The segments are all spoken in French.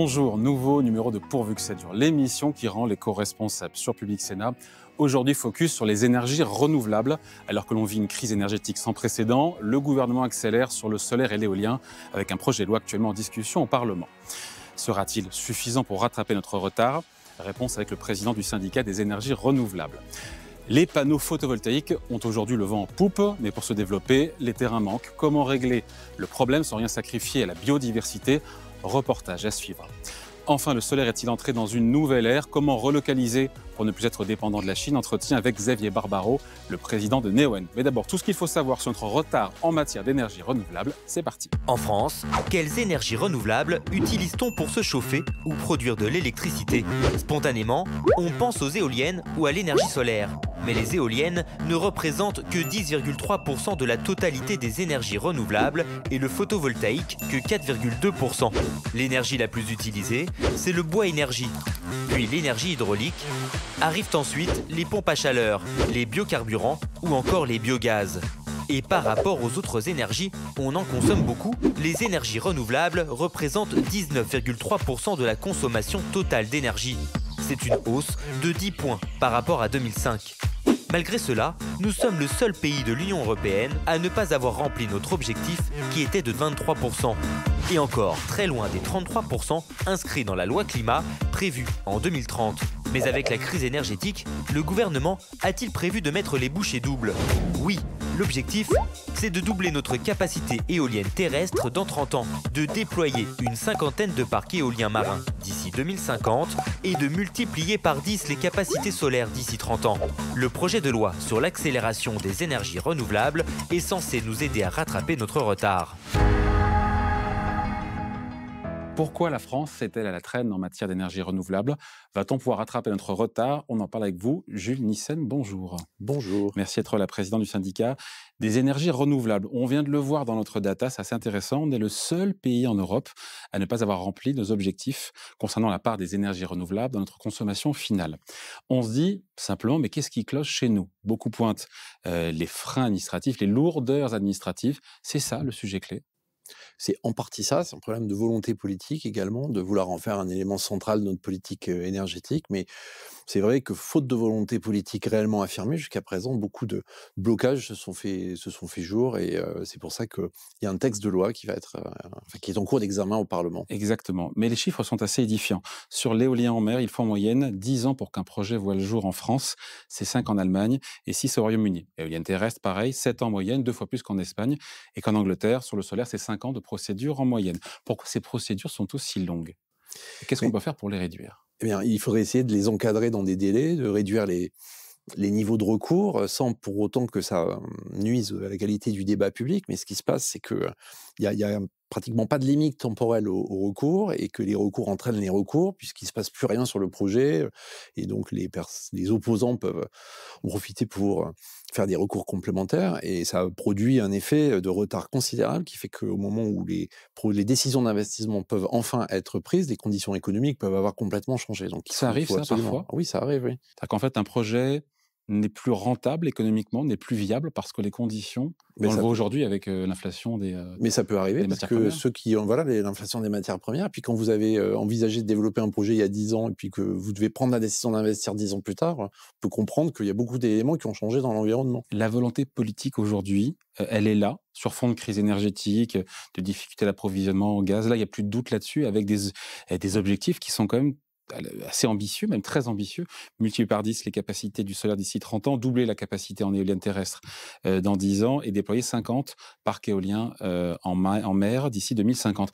Bonjour, nouveau numéro de Pourvu que ça dure, l'émission qui rend l'éco-responsable sur Public Sénat. Aujourd'hui, focus sur les énergies renouvelables. Alors que l'on vit une crise énergétique sans précédent, le gouvernement accélère sur le solaire et l'éolien avec un projet de loi actuellement en discussion au Parlement. Sera-t-il suffisant pour rattraper notre retard? Réponse avec le président du syndicat des énergies renouvelables. Les panneaux photovoltaïques ont aujourd'hui le vent en poupe, mais pour se développer, les terrains manquent. Comment régler le problème sans rien sacrifier à la biodiversité? Reportage à suivre. Enfin, le solaire est-il entré dans une nouvelle ère? Comment relocaliser pour ne plus être dépendant de la Chine? Entretien avec Xavier Barbaro, le président de Neoen. Mais d'abord, tout ce qu'il faut savoir sur notre retard en matière d'énergie renouvelable, c'est parti. En France, quelles énergies renouvelables utilise-t-on pour se chauffer ou produire de l'électricité? Spontanément, on pense aux éoliennes ou à l'énergie solaire. Mais les éoliennes ne représentent que 10,3% de la totalité des énergies renouvelables et le photovoltaïque que 4,2%. L'énergie la plus utilisée, c'est le bois énergie. Puis l'énergie hydraulique. Arrivent ensuite les pompes à chaleur, les biocarburants ou encore les biogaz. Et par rapport aux autres énergies, on en consomme beaucoup. Les énergies renouvelables représentent 19,3% de la consommation totale d'énergie. C'est une hausse de 10 points par rapport à 2005. Malgré cela, nous sommes le seul pays de l'Union européenne à ne pas avoir rempli notre objectif qui était de 23%. Et encore très loin des 33% inscrits dans la loi climat prévue en 2030. Mais avec la crise énergétique, le gouvernement a-t-il prévu de mettre les bouchées doubles? Oui, l'objectif, c'est de doubler notre capacité éolienne terrestre dans 30 ans, de déployer une cinquantaine de parcs éoliens marins d'ici 2050 et de multiplier par 10 les capacités solaires d'ici 30 ans. Le projet de loi sur l'accélération des énergies renouvelables est censé nous aider à rattraper notre retard. Pourquoi la France est-elle à la traîne en matière d'énergie renouvelable? Va-t-on pouvoir rattraper notre retard? On en parle avec vous, Jules Nissen, bonjour. Bonjour. Merci d'être la présidente du syndicat des énergies renouvelables. On vient de le voir dans notre data, c'est assez intéressant. On est le seul pays en Europe à ne pas avoir rempli nos objectifs concernant la part des énergies renouvelables dans notre consommation finale. On se dit simplement, mais qu'est-ce qui cloche chez nous? Beaucoup pointent les freins administratifs, les lourdeurs administratives. C'est ça le sujet clé. C'est en partie ça, c'est un problème de volonté politique également, de vouloir en faire un élément central de notre politique énergétique. Mais c'est vrai que faute de volonté politique réellement affirmée, jusqu'à présent, beaucoup de blocages se sont fait jour. Et c'est pour ça qu'il y a un texte de loi qui qui est en cours d'examen au Parlement. Exactement. Mais les chiffres sont assez édifiants. Sur l'éolien en mer, il faut en moyenne 10 ans pour qu'un projet voie le jour en France. C'est 5 en Allemagne et 6 au Royaume-Uni. Éolienne terrestre, pareil, 7 ans en moyenne, 2 fois plus qu'en Espagne. Et qu'en Angleterre, sur le solaire, c'est 5 ans de procédure en moyenne. Pourquoi ces procédures sont aussi longues? Et qu'est-ce qu'on Mais, peut faire pour les réduire? eh bien, il faudrait essayer de les encadrer dans des délais, de réduire les niveaux de recours, sans pour autant que ça nuise à la qualité du débat public. Mais ce qui se passe, c'est que il y a pratiquement pas de limite temporelle au recours, et que les recours entraînent les recours, puisqu'il se passe plus rien sur le projet. Et donc les opposants peuvent en profiter pour faire des recours complémentaires, et ça produit un effet de retard considérable qui fait qu'au moment où les décisions d'investissement peuvent enfin être prises, les conditions économiques peuvent avoir complètement changé. Donc Ça arrive, faut ça, absolument... parfois? Oui, ça arrive, oui. C'est-à-dire qu'en fait, un projet n'est plus rentable économiquement, n'est plus viable parce que les conditions, Mais on le ça voit aujourd'hui avec l'inflation Mais ça peut arriver des parce matières que premières. ceux qui ont l'inflation des matières premières, puis quand vous avez envisagé de développer un projet il y a 10 ans et puis que vous devez prendre la décision d'investir 10 ans plus tard, on peut comprendre qu'il y a beaucoup d'éléments qui ont changé dans l'environnement. La volonté politique aujourd'hui, elle est là, sur fond de crise énergétique, de difficultés d'approvisionnement en gaz. Là, il n'y a plus de doute là-dessus, avec des objectifs qui sont quand même assez ambitieux, même très ambitieux. Multiplier par 10 les capacités du solaire d'ici 30 ans, doubler la capacité en éolienne terrestre dans 10 ans et déployer 50 parcs éoliens en mer d'ici 2050.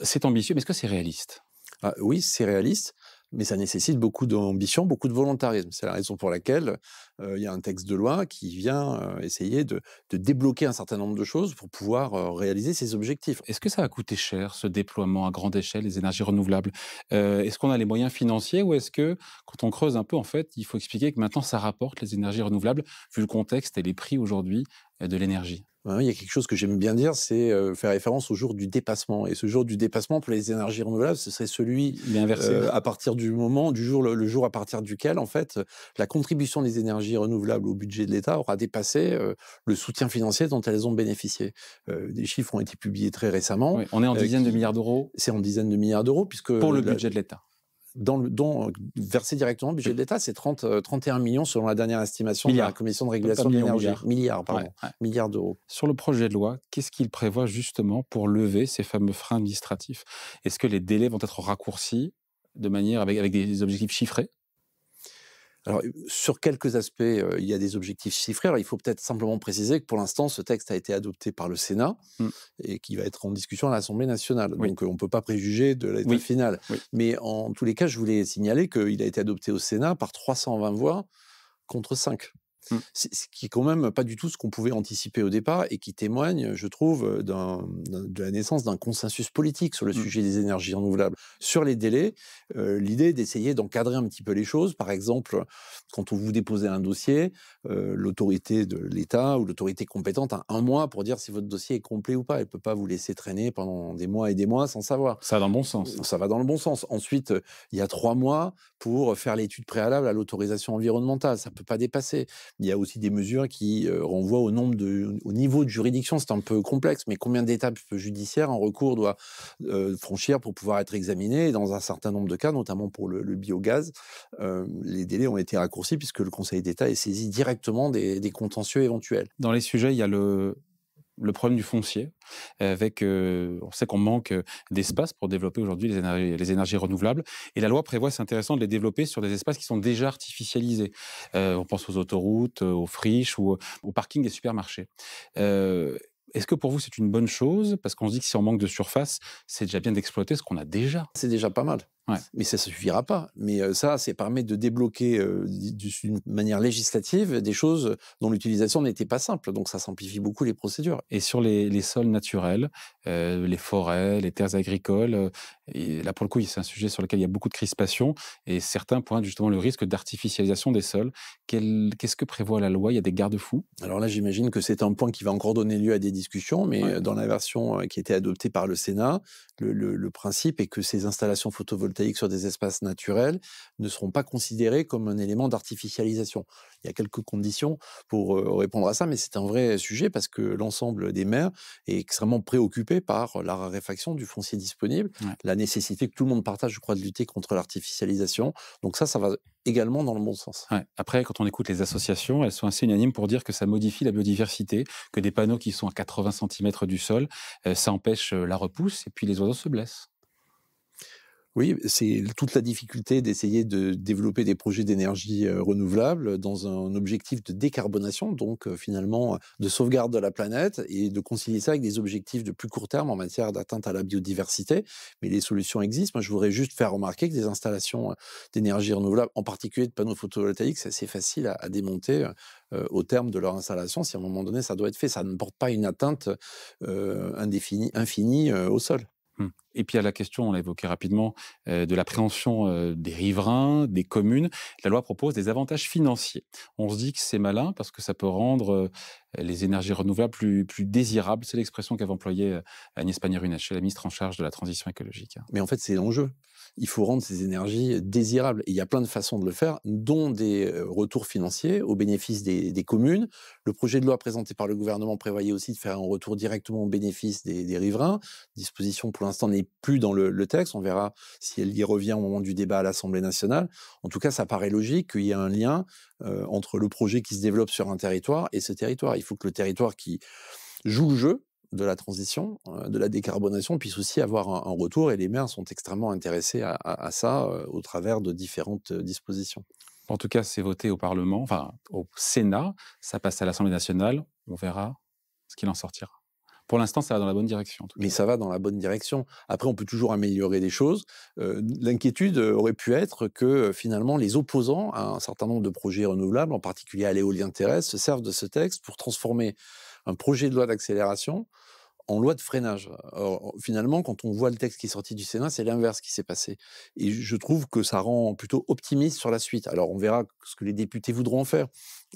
C'est ambitieux, mais est-ce que c'est réaliste? Ah, oui, c'est réaliste, mais ça nécessite beaucoup d'ambition, beaucoup de volontarisme. C'est la raison pour laquelle il y a un texte de loi qui vient essayer de débloquer un certain nombre de choses pour pouvoir réaliser ces objectifs. Est-ce que ça va coûter cher, ce déploiement à grande échelle des énergies renouvelables? Est-ce qu'on a les moyens financiers ou est-ce que, quand on creuse un peu, en fait, il faut expliquer que maintenant ça rapporte les énergies renouvelables, vu le contexte et les prix aujourd'hui de l'énergie? Hein, il y a quelque chose que j'aime bien dire, c'est faire référence au jour du dépassement. Et ce jour du dépassement pour les énergies renouvelables, ce serait celui Il est inversé. à partir du moment, du jour, le jour à partir duquel, en fait, la contribution des énergies renouvelables au budget de l'État aura dépassé le soutien financier dont elles ont bénéficié. Des chiffres ont été publiés très récemment. Oui, on est en dizaines de milliards d'euros. C'est en dizaines de milliards d'euros, puisque pour le budget de l'État. Versé directement au budget de l'État, c'est 31 millions selon la dernière estimation de la Commission de régulation de l'énergie. Milliards, pardon. Ouais. Milliards d'euros. Sur le projet de loi, qu'est-ce qu'il prévoit justement pour lever ces fameux freins administratifs? Est-ce que les délais vont être raccourcis de manière avec des objectifs chiffrés? Alors, sur quelques aspects, il y a des objectifs chiffrés. Alors, il faut peut-être simplement préciser que pour l'instant, ce texte a été adopté par le Sénat et qui va être en discussion à l'Assemblée nationale. Oui. Donc, on ne peut pas préjuger de l'état final. Oui. Mais en tous les cas, je voulais signaler qu'il a été adopté au Sénat par 320 voix contre 5. Ce qui est quand même pas du tout ce qu'on pouvait anticiper au départ et qui témoigne, je trouve, de la naissance d'un consensus politique sur le sujet des énergies renouvelables. Sur les délais, l'idée d'essayer d'encadrer un petit peu les choses. Par exemple, quand vous déposez un dossier, l'autorité de l'État ou l'autorité compétente a 1 mois pour dire si votre dossier est complet ou pas. Elle ne peut pas vous laisser traîner pendant des mois et des mois sans savoir. Ça va dans le bon sens. Ça va dans le bon sens. Ensuite, il y a 3 mois pour faire l'étude préalable à l'autorisation environnementale. Ça ne peut pas dépasser. Il y a aussi des mesures qui renvoient au niveau de juridiction. C'est un peu complexe, mais combien d'étapes judiciaires un recours doit franchir pour pouvoir être examiné? Et dans un certain nombre de cas, notamment pour le biogaz, les délais ont été raccourcis puisque le Conseil d'État est saisi directement des contentieux éventuels. Dans les sujets, il y a le problème du foncier, on sait qu'on manque d'espace pour développer aujourd'hui les énergies renouvelables. Et la loi prévoit, c'est intéressant, de les développer sur des espaces qui sont déjà artificialisés. On pense aux autoroutes, aux friches ou aux parkings des supermarchés. Est-ce que pour vous, c'est une bonne chose? Parce qu'on se dit que si on manque de surface, c'est déjà bien d'exploiter ce qu'on a déjà. C'est déjà pas mal. Ouais. Mais ça ne suffira pas. Mais ça permet de débloquer d'une manière législative des choses dont l'utilisation n'était pas simple. Donc ça simplifie beaucoup les procédures. Et sur les sols naturels, les forêts, les terres agricoles, et là pour le coup, c'est un sujet sur lequel il y a beaucoup de crispation et certains pointent justement le risque d'artificialisation des sols. Qu'est-ce que prévoit la loi? Il y a des garde-fous? Alors là, j'imagine que c'est un point qui va encore donner lieu à des discussions, mais dans la version qui a été adoptée par le Sénat, le principe est que ces installations photovoltaïques sur des espaces naturels ne seront pas considérées comme un élément d'artificialisation. Il y a quelques conditions pour répondre à ça, mais c'est un vrai sujet parce que l'ensemble des maires est extrêmement préoccupé par la raréfaction du foncier disponible, la nécessité que tout le monde partage, je crois, de lutter contre l'artificialisation. Donc ça va également dans le bon sens. Ouais. Après, quand on écoute les associations, elles sont assez unanimes pour dire que ça modifie la biodiversité, que des panneaux qui sont à 80 cm du sol, ça empêche la repousse et puis les oiseaux se blessent. Oui, c'est toute la difficulté d'essayer de développer des projets d'énergie renouvelable dans un objectif de décarbonation, donc finalement de sauvegarde de la planète et de concilier ça avec des objectifs de plus court terme en matière d'atteinte à la biodiversité. Mais les solutions existent. Moi, je voudrais juste faire remarquer que des installations d'énergie renouvelable, en particulier de panneaux photovoltaïques, c'est assez facile à démonter au terme de leur installation. Si à un moment donné, ça doit être fait, ça ne porte pas une atteinte infinie au sol. Et puis il y a la question, on l'a évoqué rapidement, de l'appréhension des riverains, des communes. La loi propose des avantages financiers. On se dit que c'est malin parce que ça peut rendre les énergies renouvelables plus désirables. C'est l'expression qu'avait employée Agnès Pannier-Runacher, la ministre en charge de la transition écologique. Mais en fait, c'est l'enjeu. Il faut rendre ces énergies désirables. Et il y a plein de façons de le faire, dont des retours financiers au bénéfice des communes. Le projet de loi présenté par le gouvernement prévoyait aussi de faire un retour directement au bénéfice des riverains. Disposition pour l'instant n'est plus dans le texte. On verra si elle y revient au moment du débat à l'Assemblée nationale. En tout cas, ça paraît logique qu'il y ait un lien entre le projet qui se développe sur un territoire et ce territoire. Il faut que le territoire qui joue le jeu de la transition, de la décarbonation, puisse aussi avoir un retour, et les maires sont extrêmement intéressés à ça au travers de différentes dispositions. En tout cas, c'est voté au Parlement, enfin au Sénat, ça passe à l'Assemblée nationale, on verra ce qu'il en sortira. Pour l'instant, ça va dans la bonne direction. En tout cas. Mais ça va dans la bonne direction. Après, on peut toujours améliorer les choses. L'inquiétude aurait pu être que finalement, les opposants à un certain nombre de projets renouvelables, en particulier à l'éolien terrestre, se servent de ce texte pour transformer un projet de loi d'accélération en loi de freinage. Or, finalement, quand on voit le texte qui est sorti du Sénat, c'est l'inverse qui s'est passé. Et je trouve que ça rend plutôt optimiste sur la suite. Alors, on verra ce que les députés voudront en faire.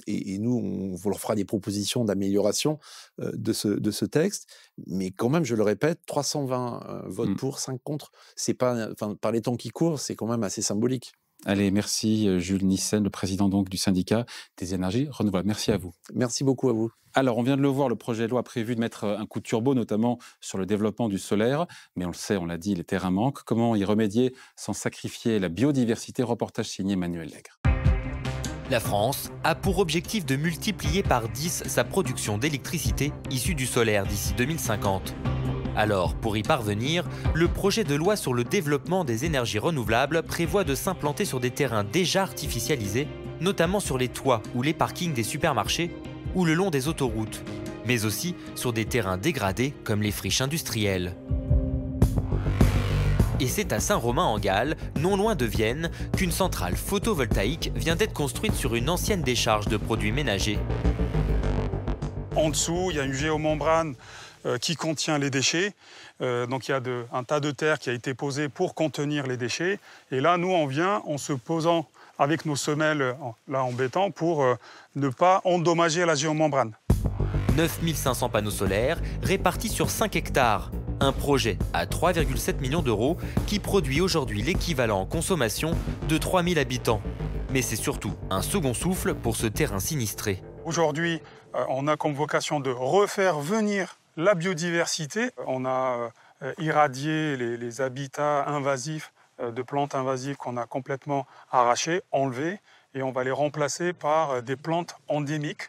Et nous, on leur fera des propositions d'amélioration de ce texte. Mais quand même, je le répète, 320 votes pour, 5 contre. C'est pas, enfin, par les temps qui courent, c'est quand même assez symbolique. Allez, merci Jules Nissen, le président donc du syndicat des énergies renouvelables. Merci à vous. Merci beaucoup à vous. Alors, on vient de le voir, le projet de loi a prévu de mettre un coup de turbo, notamment sur le développement du solaire. Mais on le sait, on l'a dit, les terrains manquent. Comment y remédier sans sacrifier la biodiversité? Reportage signé Manuel Lègre. La France a pour objectif de multiplier par 10 sa production d'électricité issue du solaire d'ici 2050. Alors, pour y parvenir, le projet de loi sur le développement des énergies renouvelables prévoit de s'implanter sur des terrains déjà artificialisés, notamment sur les toits ou les parkings des supermarchés ou le long des autoroutes, mais aussi sur des terrains dégradés comme les friches industrielles. Et c'est à Saint-Romain-en-Galles, non loin de Vienne, qu'une centrale photovoltaïque vient d'être construite sur une ancienne décharge de produits ménagers. En dessous, il y a une géomembrane qui contient les déchets. Donc il y a un tas de terre qui a été posé pour contenir les déchets. Et là, nous, on vient en se posant avec nos semelles là, en béton pour ne pas endommager la géomembrane. 9500 panneaux solaires répartis sur 5 hectares. Un projet à 3,7 millions d'euros qui produit aujourd'hui l'équivalent en consommation de 3000 habitants. Mais c'est surtout un second souffle pour ce terrain sinistré. Aujourd'hui, on a comme vocation de refaire venir la biodiversité. On a irradié les habitats invasifs de plantes invasives qu'on a complètement arrachés, enlevés, et on va les remplacer par des plantes endémiques.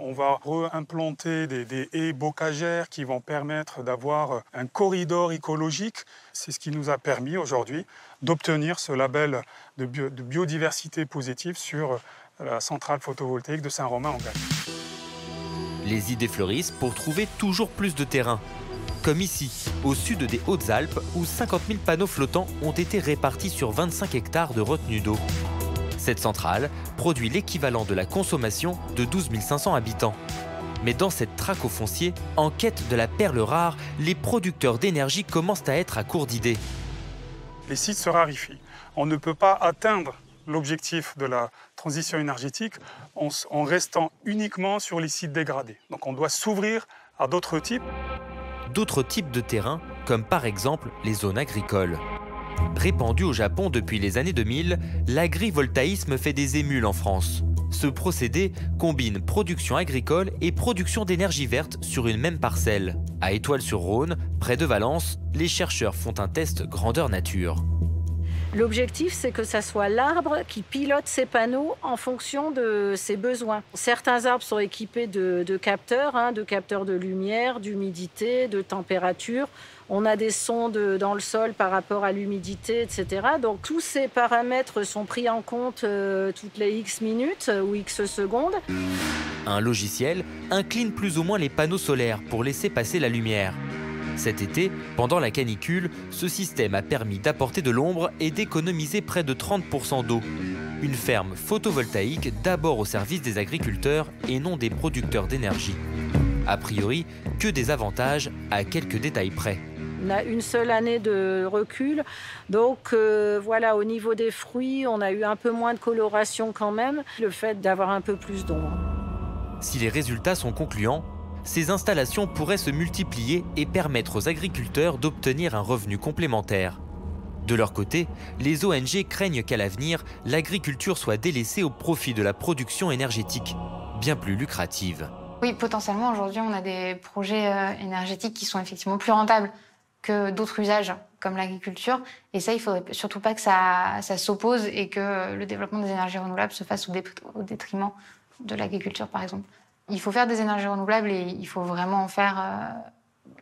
On va réimplanter des haies bocagères qui vont permettre d'avoir un corridor écologique. C'est ce qui nous a permis aujourd'hui d'obtenir ce label de biodiversité positive sur la centrale photovoltaïque de Saint-Romain-en-Galles. Les idées fleurissent pour trouver toujours plus de terrain. Comme ici, au sud des Hautes-Alpes, où 50 000 panneaux flottants ont été répartis sur 25 hectares de retenue d'eau. Cette centrale produit l'équivalent de la consommation de 12 500 habitants. Mais dans cette traque au foncier, en quête de la perle rare, les producteurs d'énergie commencent à être à court d'idées. Les sites se raréfient. On ne peut pas atteindre l'objectif de la transition énergétique en restant uniquement sur les sites dégradés. Donc on doit s'ouvrir à d'autres types. D'autres types de terrains, comme par exemple les zones agricoles. Répandu au Japon depuis les années 2000, l'agrivoltaïsme fait des émules en France. Ce procédé combine production agricole et production d'énergie verte sur une même parcelle. À Étoile-sur-Rhône, près de Valence, les chercheurs font un test grandeur nature. L'objectif, c'est que ça soit l'arbre qui pilote ses panneaux en fonction de ses besoins. Certains arbres sont équipés de capteurs, de capteurs de lumière, d'humidité, de température. On a des sondes dans le sol par rapport à l'humidité, etc. Donc tous ces paramètres sont pris en compte toutes les X minutes ou X secondes. Un logiciel incline plus ou moins les panneaux solaires pour laisser passer la lumière. Cet été, pendant la canicule, ce système a permis d'apporter de l'ombre et d'économiser près de 30% d'eau. Une ferme photovoltaïque d'abord au service des agriculteurs et non des producteurs d'énergie. A priori, que des avantages à quelques détails près. On a une seule année de recul, donc voilà, au niveau des fruits, on a eu un peu moins de coloration quand même, le fait d'avoir un peu plus d'ombre. Si les résultats sont concluants, ces installations pourraient se multiplier et permettre aux agriculteurs d'obtenir un revenu complémentaire. De leur côté, les ONG craignent qu'à l'avenir, l'agriculture soit délaissée au profit de la production énergétique, bien plus lucrative. Oui, potentiellement, aujourd'hui, on a des projets énergétiques qui sont effectivement plus rentables que d'autres usages, comme l'agriculture. Et ça, il ne faudrait surtout pas que ça s'oppose et que le développement des énergies renouvelables se fasse au détriment de l'agriculture, par exemple. Il faut faire des énergies renouvelables et il faut vraiment en faire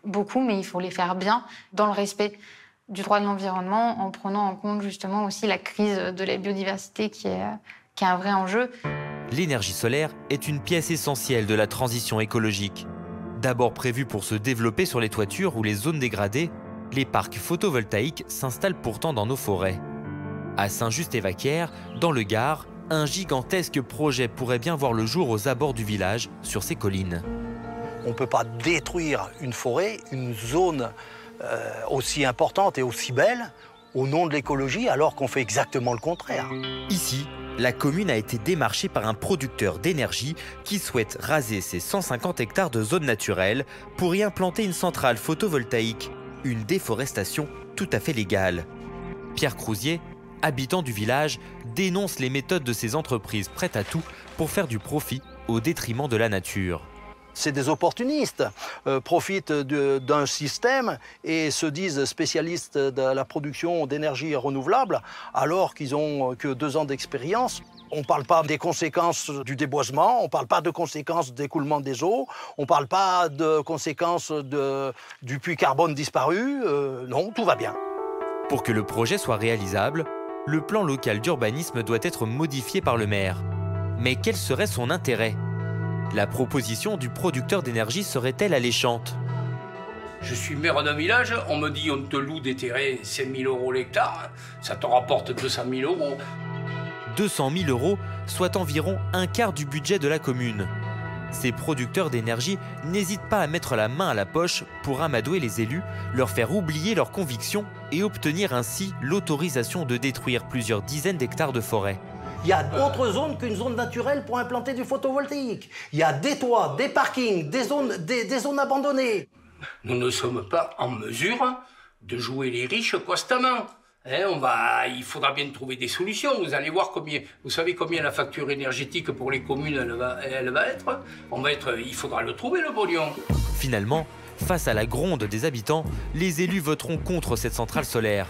beaucoup, mais il faut les faire bien, dans le respect du droit de l'environnement, en prenant en compte justement aussi la crise de la biodiversité qui est un vrai enjeu. L'énergie solaire est une pièce essentielle de la transition écologique. D'abord prévue pour se développer sur les toitures ou les zones dégradées, les parcs photovoltaïques s'installent pourtant dans nos forêts. À Saint-Just-et-Vaquières, dans le Gard, un gigantesque projet pourrait bien voir le jour aux abords du village, sur ces collines. On ne peut pas détruire une forêt, une zone aussi importante et aussi belle, au nom de l'écologie, alors qu'on fait exactement le contraire. Ici, la commune a été démarchée par un producteur d'énergie qui souhaite raser ses 150 hectares de zone naturelle pour y implanter une centrale photovoltaïque, une déforestation tout à fait légale. Pierre Crousier, habitant du village, dénonce les méthodes de ces entreprises prêtes à tout pour faire du profit au détriment de la nature. C'est des opportunistes, profitent d'un système et se disent spécialistes de la production d'énergie renouvelable alors qu'ils n'ont que 2 ans d'expérience. On ne parle pas des conséquences du déboisement, on ne parle pas de conséquences d'écoulement des eaux, on ne parle pas de conséquences du puits carbone disparu. Non, tout va bien. Pour que le projet soit réalisable, le plan local d'urbanisme doit être modifié par le maire. Mais quel serait son intérêt ? La proposition du producteur d'énergie serait-elle alléchante? Je suis maire d'un village, on me dit on te loue des terrains 5 000 € l'hectare, ça te rapporte 200 000 €. 200 000 €, soit environ un quart du budget de la commune. Ces producteurs d'énergie n'hésitent pas à mettre la main à la poche pour amadouer les élus, leur faire oublier leurs convictions et obtenir ainsi l'autorisation de détruire plusieurs dizaines d'hectares de forêt. Il y a d'autres zones qu'une zone naturelle pour implanter du photovoltaïque. Il y a des toits, des parkings, des zones abandonnées. Nous ne sommes pas en mesure de jouer les riches constamment. Il faudra bien trouver des solutions. Vous allez voir vous savez combien la facture énergétique pour les communes elle va être. Il faudra le trouver, le pognon. Finalement, face à la gronde des habitants, les élus voteront contre cette centrale solaire.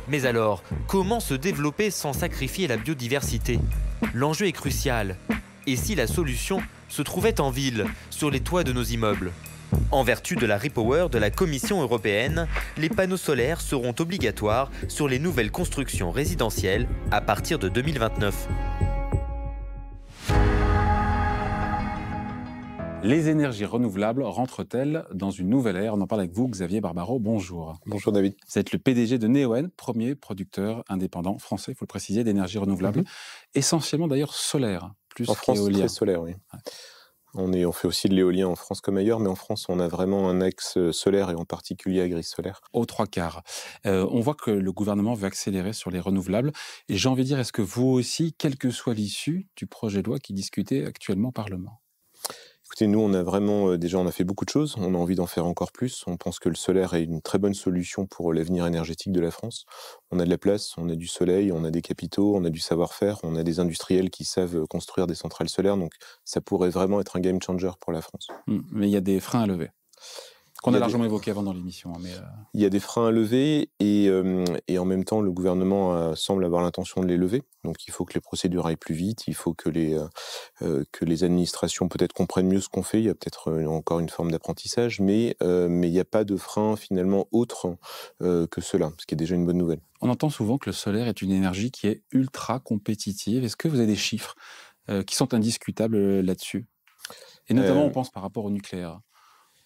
Mais alors, comment se développer sans sacrifier la biodiversité? L'enjeu est crucial. Et si la solution se trouvait en ville, sur les toits de nos immeubles? En vertu de la REPower de la Commission européenne, les panneaux solaires seront obligatoires sur les nouvelles constructions résidentielles à partir de 2029. Les énergies renouvelables rentrent-elles dans une nouvelle ère? On en parle avec vous, Xavier Barbaro. Bonjour. Bonjour David. Vous êtes le PDG de Neoen, premier producteur indépendant français, il faut le préciser, d'énergie renouvelable, essentiellement d'ailleurs solaire, plus en France, qu'éolien. très solaire, oui. Ouais. On fait aussi de l'éolien en France comme ailleurs, mais en France, on a vraiment un axe solaire et en particulier agri-solaire. Aux 3/4. On voit que le gouvernement veut accélérer sur les renouvelables. Et j'ai envie de dire, est-ce que vous aussi, quelle que soit l'issue du projet de loi qui est discuté actuellement au Parlement? Écoutez, nous, on a fait beaucoup de choses. On a envie d'en faire encore plus. On pense que le solaire est une très bonne solution pour l'avenir énergétique de la France. On a de la place, on a du soleil, on a des capitaux, on a du savoir-faire, on a des industriels qui savent construire des centrales solaires. Donc, ça pourrait vraiment être un game changer pour la France. Mais il y a des freins à lever. Qu'on a largement évoqué avant dans l'émission. Il y a des freins à lever et en même temps, le gouvernement semble avoir l'intention de les lever. Donc, il faut que les procédures aillent plus vite, il faut que les administrations peut-être comprennent mieux ce qu'on fait. Il y a peut-être encore une forme d'apprentissage, mais il n'y a pas de frein finalement autre que cela, ce qui est déjà une bonne nouvelle. On entend souvent que le solaire est une énergie qui est ultra compétitive. Est-ce que vous avez des chiffres qui sont indiscutables là-dessus? Et notamment, on pense par rapport au nucléaire.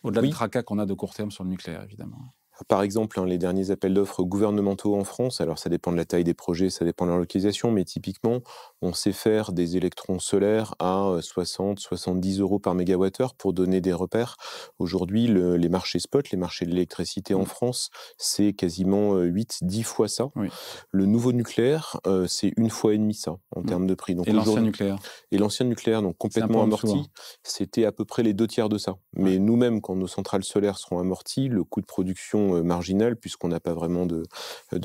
Au-delà du tracas qu'on a de court terme sur le nucléaire, évidemment. Par exemple, les derniers appels d'offres gouvernementaux en France, alors ça dépend de la taille des projets, ça dépend de leur localisation, mais typiquement, on sait faire des électrons solaires à 60-70 € par mégawattheure pour donner des repères. Aujourd'hui, les marchés spot, les marchés de l'électricité en France, c'est quasiment 8-10 fois ça. Oui. Le nouveau nucléaire, c'est 1,5 fois ça en termes de prix. Donc et l'ancien nucléaire? Et l'ancien nucléaire, donc complètement amorti, c'était à peu près les 2/3 de ça. Mais nous-mêmes, quand nos centrales solaires seront amorties, le coût de production marginal, puisqu'on n'a pas vraiment de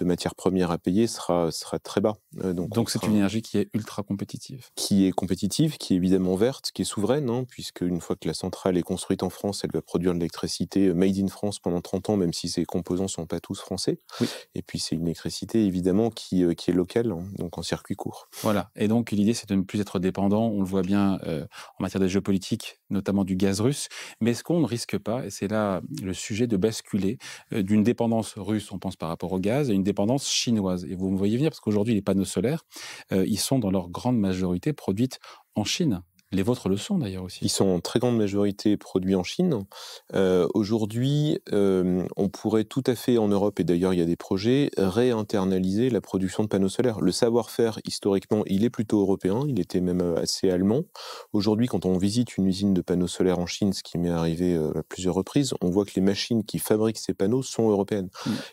matières premières à payer, sera très bas. Donc c'est une énergie qui est ultra compétitive. Qui est compétitive, qui est évidemment verte, qui est souveraine, puisque une fois que la centrale est construite en France, elle va produire de l'électricité made in France pendant 30 ans, même si ses composants ne sont pas tous français. Oui. Et puis c'est une électricité évidemment qui est locale, donc en circuit court. Voilà, et donc l'idée c'est de ne plus être dépendant, on le voit bien en matière de géopolitique, notamment du gaz russe, mais est-ce qu'on ne risque pas, et c'est là le sujet, de basculer d'une dépendance russe, on pense par rapport au gaz, à une dépendance chinoise? Et vous me voyez venir, parce qu'aujourd'hui, les panneaux solaires, ils sont dans leur grande majorité produits en Chine. Les vôtres le sont d'ailleurs aussi. Ils sont en très grande majorité produits en Chine. Aujourd'hui, on pourrait tout à fait en Europe, et d'ailleurs il y a des projets, réinternaliser la production de panneaux solaires. Le savoir-faire, historiquement, il est plutôt européen, il était même assez allemand. Aujourd'hui, quand on visite une usine de panneaux solaires en Chine, ce qui m'est arrivé à plusieurs reprises, on voit que les machines qui fabriquent ces panneaux sont européennes.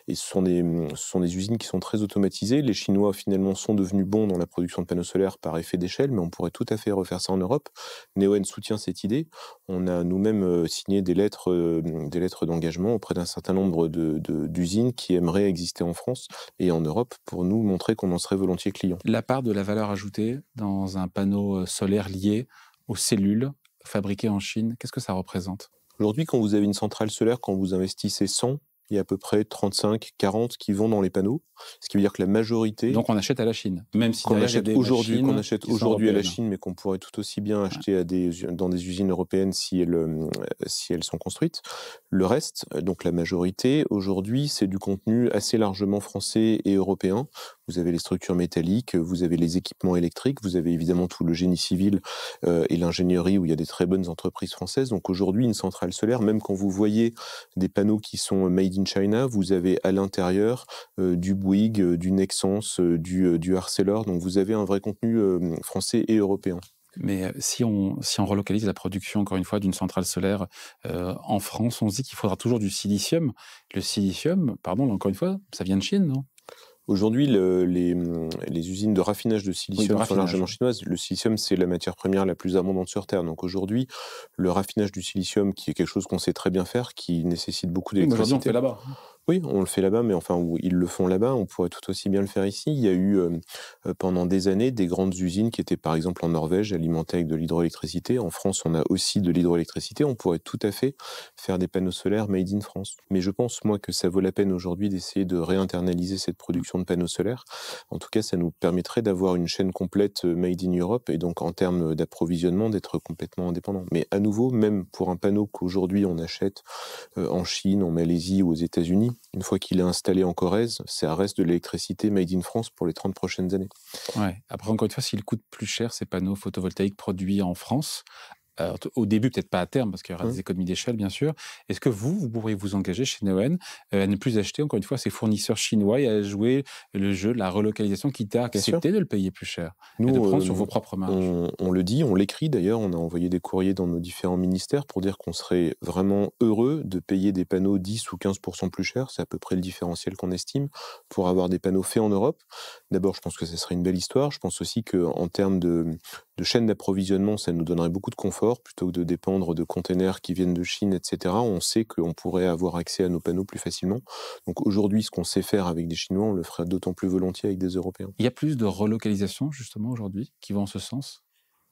Et ce sont des usines qui sont très automatisées. Les Chinois, finalement, sont devenus bons dans la production de panneaux solaires par effet d'échelle, mais on pourrait tout à fait refaire ça en Europe. Neoen soutient cette idée. On a nous-mêmes signé des lettres d'engagement auprès d'un certain nombre d'usines qui aimeraient exister en France et en Europe pour nous montrer qu'on en serait volontiers clients. La part de la valeur ajoutée dans un panneau solaire lié aux cellules fabriquées en Chine, qu'est-ce que ça représente? Aujourd'hui, quand vous avez une centrale solaire, quand vous investissez 100, il y a à peu près 35, 40 qui vont dans les panneaux, ce qui veut dire que la majorité... Donc on achète à la Chine, même si qu'on achète aujourd'hui à la Chine, mais qu'on pourrait tout aussi bien acheter dans des usines européennes si elles sont construites. Le reste, donc la majorité, aujourd'hui, c'est du contenu assez largement français et européen. Vous avez les structures métalliques, vous avez les équipements électriques, vous avez évidemment tout le génie civil et l'ingénierie où il y a des très bonnes entreprises françaises. Donc aujourd'hui, une centrale solaire, même quand vous voyez des panneaux qui sont made in China, vous avez à l'intérieur du Bouygues, du Nexans, du Arcelor. Donc vous avez un vrai contenu français et européen. Mais si on relocalise la production, encore une fois, d'une centrale solaire en France, on se dit qu'il faudra toujours du silicium. Le silicium, pardon, encore une fois, ça vient de Chine, non? Aujourd'hui, les usines de raffinage de silicium sont largement chinoises. Le silicium, c'est la matière première la plus abondante sur Terre. Donc aujourd'hui, le raffinage du silicium, qui est quelque chose qu'on sait très bien faire, qui nécessite beaucoup d'électricité. Aujourd'hui, on le fait là-bas. Oui, on le fait là-bas, mais enfin, ils le font là-bas, on pourrait tout aussi bien le faire ici. Il y a eu pendant des années des grandes usines qui étaient par exemple en Norvège, alimentées avec de l'hydroélectricité. En France, on a aussi de l'hydroélectricité. On pourrait tout à fait faire des panneaux solaires made in France. Mais je pense, moi, que ça vaut la peine aujourd'hui d'essayer de réinternaliser cette production de panneaux solaires. En tout cas, ça nous permettrait d'avoir une chaîne complète made in Europe et donc en termes d'approvisionnement, d'être complètement indépendant. Mais à nouveau, même pour un panneau qu'aujourd'hui on achète en Chine, en Malaisie ou aux États-Unis, une fois qu'il est installé en Corrèze, ça reste de l'électricité made in France pour les 30 prochaines années. Ouais. Après, encore une fois, s'il coûte plus cher, ces panneaux photovoltaïques produits en France, au début, peut-être pas à terme, parce qu'il y aura des économies d'échelle, bien sûr. Est-ce que vous pourriez vous engager chez Neoen à ne plus acheter, encore une fois, ces fournisseurs chinois et à jouer le jeu de la relocalisation, quitte à accepter de le payer plus cher et de prendre sur vos propres marges? On le dit, on l'écrit d'ailleurs, on a envoyé des courriers dans nos différents ministères pour dire qu'on serait vraiment heureux de payer des panneaux 10 ou 15% plus cher, c'est à peu près le différentiel qu'on estime, pour avoir des panneaux faits en Europe. D'abord, je pense que ça serait une belle histoire. Je pense aussi qu'en termes de chaîne d'approvisionnement, ça nous donnerait beaucoup de confort, plutôt que de dépendre de containers qui viennent de Chine, etc. On sait qu'on pourrait avoir accès à nos panneaux plus facilement. Donc aujourd'hui, ce qu'on sait faire avec des Chinois, on le ferait d'autant plus volontiers avec des Européens. Il y a plus de relocalisation, justement, aujourd'hui, qui vont en ce sens?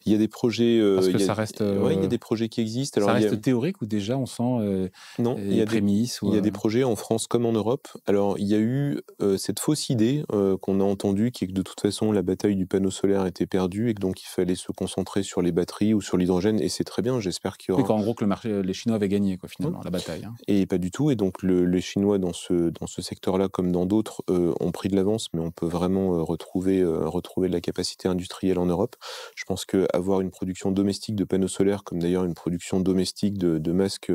Il y a des projets. Parce que ça reste. Oui, il y a des projets qui existent. Alors, ça reste théorique ou déjà on sent non, il y a prémices il y a des projets en France comme en Europe. Alors, il y a eu cette fausse idée qu'on a entendue, qui est que de toute façon, la bataille du panneau solaire était perdue et que donc il fallait se concentrer sur les batteries ou sur l'hydrogène. Et c'est très bien, j'espère qu'il y aura. Oui, en gros, que les Chinois avaient gagné, quoi, finalement, la bataille. Hein. Et pas du tout. Et donc, les Chinois, dans ce secteur-là, comme dans d'autres, ont pris de l'avance, mais on peut vraiment retrouver de la capacité industrielle en Europe. Je pense qu'avoir une production domestique de panneaux solaires, comme d'ailleurs une production domestique de masques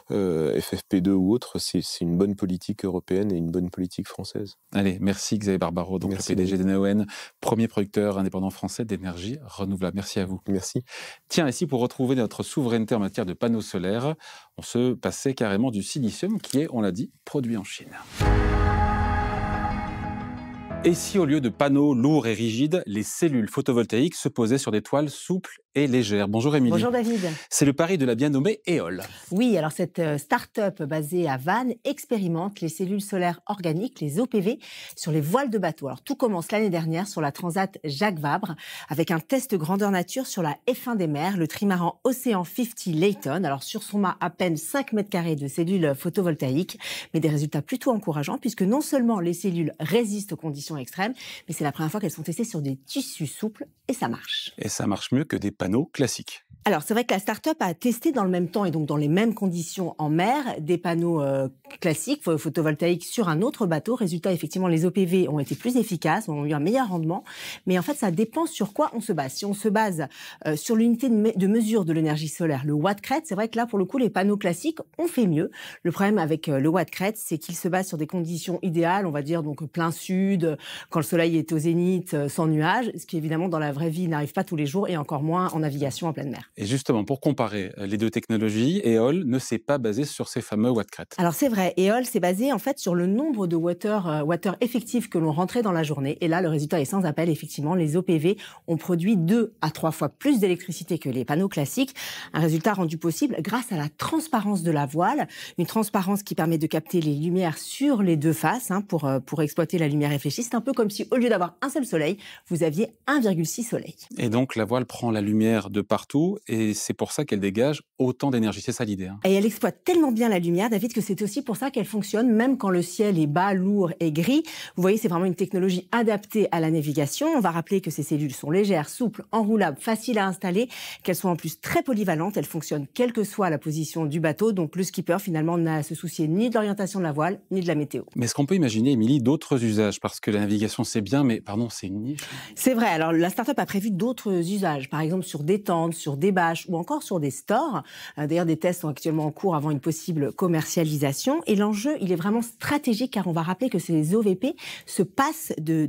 FFP2 ou autres, c'est une bonne politique européenne et une bonne politique française. Allez, merci Xavier Barbaro, donc merci, le PDG de Neoen, premier producteur indépendant français d'énergie renouvelable. Merci à vous. Merci. Tiens, ici, pour retrouver notre souveraineté en matière de panneaux solaires, on se passait carrément du silicium qui est, on l'a dit, produit en Chine. Et si au lieu de panneaux lourds et rigides, les cellules photovoltaïques se posaient sur des toiles souples et légères? Bonjour Émilie. Bonjour David. C'est le pari de la bien nommée Eole. Oui, alors cette start-up basée à Vannes expérimente les cellules solaires organiques, les OPV, sur les voiles de bateau. Alors tout commence l'année dernière sur la Transat Jacques Vabre avec un test grandeur nature sur la F1 des mers, le trimaran Ocean 50 Layton. Alors sur son mât, à peine 5 mètres carrés de cellules photovoltaïques, mais des résultats plutôt encourageants puisque non seulement les cellules résistent aux conditions extrêmes, mais c'est la première fois qu'elles sont testées sur des tissus souples et ça marche. Et ça marche mieux que des panneaux classiques. Alors, c'est vrai que la start-up a testé dans le même temps et donc dans les mêmes conditions en mer des panneaux classiques photovoltaïques sur un autre bateau. Résultat, effectivement, les OPV ont été plus efficaces, ont eu un meilleur rendement. Mais en fait, ça dépend sur quoi on se base. Si on se base sur l'unité de mesure de l'énergie solaire, le watt-crête, c'est vrai que là, pour le coup, les panneaux classiques ont fait mieux. Le problème avec le watt-crête, c'est qu'il se base sur des conditions idéales, on va dire donc plein sud, quand le soleil est au zénith, sans nuages, ce qui évidemment dans la vraie vie n'arrive pas tous les jours et encore moins en navigation en pleine mer. Et justement, pour comparer les deux technologies, Eol ne s'est pas basé sur ces fameux watt-crête. Alors c'est vrai, Eol s'est basé en fait sur le nombre de watt-heures effectifs que l'on rentrait dans la journée. Et là, le résultat est sans appel. Effectivement, les OPV ont produit 2 à 3 fois plus d'électricité que les panneaux classiques. Un résultat rendu possible grâce à la transparence de la voile. Une transparence qui permet de capter les lumières sur les deux faces pour exploiter la lumière réfléchie. C'est un peu comme si, au lieu d'avoir un seul soleil, vous aviez 1,6 soleils. Et donc, la voile prend la lumière de partout et c'est pour ça qu'elle dégage autant d'énergie. C'est ça l'idée. Et elle exploite tellement bien la lumière, David, que c'est aussi pour ça qu'elle fonctionne même quand le ciel est bas, lourd et gris. Vous voyez, c'est vraiment une technologie adaptée à la navigation. On va rappeler que ces cellules sont légères, souples, enroulables, faciles à installer, qu'elles sont en plus très polyvalentes. Elles fonctionnent quelle que soit la position du bateau. Donc le skipper, finalement, n'a à se soucier ni de l'orientation de la voile, ni de la météo. Mais est-ce qu'on peut imaginer, Émilie, d'autres usages? Parce que la navigation, c'est bien, mais pardon, c'est une niche. C'est vrai. Alors la start-up a prévu d'autres usages, par exemple sur des tentes, sur des bâches ou encore sur des stores. D'ailleurs, des tests sont actuellement en cours avant une possible commercialisation. Et l'enjeu, il est vraiment stratégique car on va rappeler que ces OPV se passent de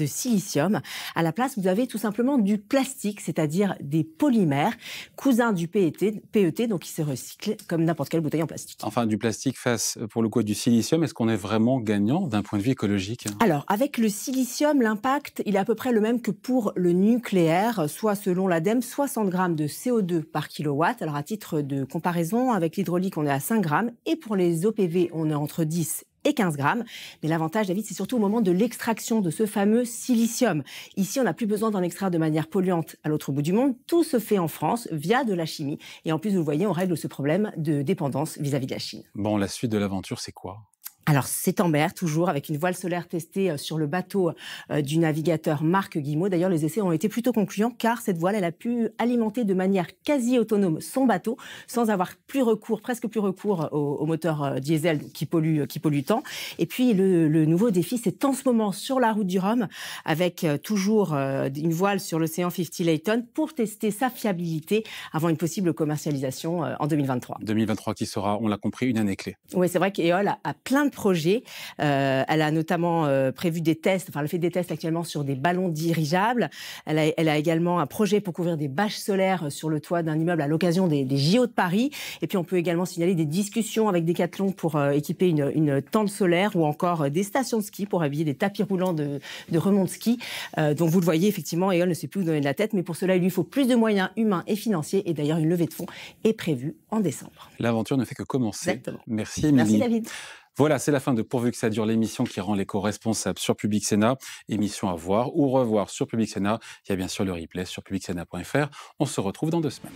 silicium. À la place, vous avez tout simplement du plastique, c'est-à-dire des polymères, cousins du PET, donc qui se recyclent comme n'importe quelle bouteille en plastique. Enfin, du plastique face, pour le coup, du silicium. Est-ce qu'on est vraiment gagnant d'un point de vue écologique? Alors, avec le silicium, l'impact, il est à peu près le même que pour le nucléaire, soit selon l'ADEME, 60 grammes de CO2 par kilowatt. Alors, à titre de comparaison, avec l'hydraulique, on est à 5 grammes. Et pour les OPV, on est entre 10 et 15 grammes. Mais l'avantage, David, c'est surtout au moment de l'extraction de ce fameux silicium. Ici, on n'a plus besoin d'en extraire de manière polluante à l'autre bout du monde. Tout se fait en France via de la chimie. Et en plus, vous le voyez, on règle ce problème de dépendance vis-à-vis de la Chine. Bon, la suite de l'aventure, c'est quoi? Alors, c'est en mer, toujours, avec une voile solaire testée sur le bateau du navigateur Marc Guillemot. D'ailleurs, les essais ont été plutôt concluants, car cette voile, elle a pu alimenter de manière quasi autonome son bateau, sans avoir presque plus recours au moteur diesel qui pollue tant. Et puis, le nouveau défi, c'est en ce moment sur la route du Rhum, avec toujours une voile sur l'océan 50 Layton, pour tester sa fiabilité avant une possible commercialisation en 2023. 2023 qui sera, on l'a compris, une année clé. Oui, c'est vrai qu'Eol a plein de projets. Elle a notamment prévu des tests, elle fait des tests actuellement sur des ballons dirigeables. Elle a également un projet pour couvrir des bâches solaires sur le toit d'un immeuble à l'occasion des JO de Paris. Et puis on peut également signaler des discussions avec Decathlon pour équiper une tente solaire ou encore des stations de ski pour habiller des tapis roulants de remont de ski. Donc vous le voyez, effectivement, Eol ne sait plus où donner de la tête, mais pour cela, il lui faut plus de moyens humains et financiers. Et d'ailleurs, une levée de fonds est prévue en décembre. L'aventure ne fait que commencer. Exactement. Merci, Émilie. Merci, David. Voilà, c'est la fin de Pourvu que ça dure, l'émission qui rend l'éco-responsable sur Public Sénat. Émission à voir ou revoir sur Public Sénat. Il y a bien sûr le replay sur publicsénat.fr. On se retrouve dans 2 semaines.